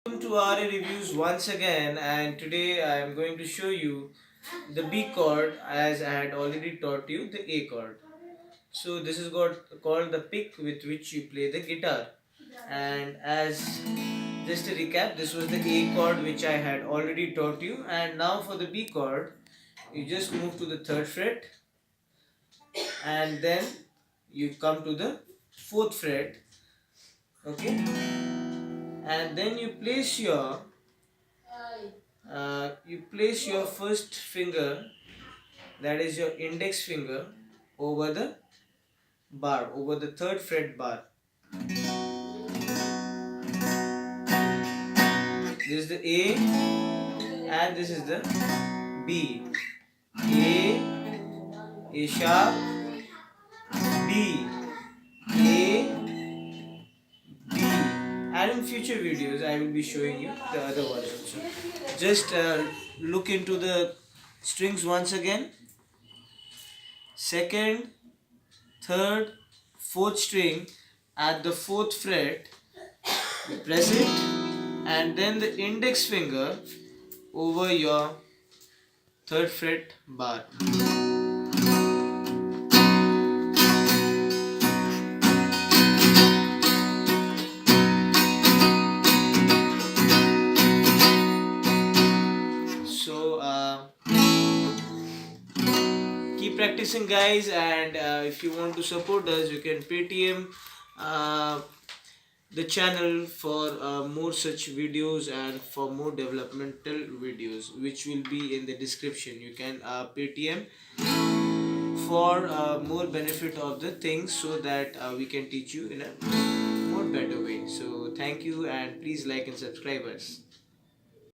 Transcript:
Welcome to RA Reviews once again, and today I am going to show you the B chord as I had already taught you the A chord. So this is called the pick with which you play the guitar. And as just a recap, this was the A chord which I had already taught you, and now for the B chord, you just move to the third fret and then you come to the fourth fret, okay, and then you place your first finger, that is your index finger, over the bar, over the third fret bar. This is the A and this is the B. A sharp, B, A, B. And in future videos I will be showing you the other ones also. Just look into the strings once again. Second, third, fourth string at the fourth fret, you press it and then the index finger over your third fret bar. So keep practicing guys, and if you want to support us, you can Paytm the channel for more such videos and for more developmental videos, which will be in the description. You can Paytm for more benefit of the things, so that we can teach you in a more better way. So thank you, and please like and subscribe us.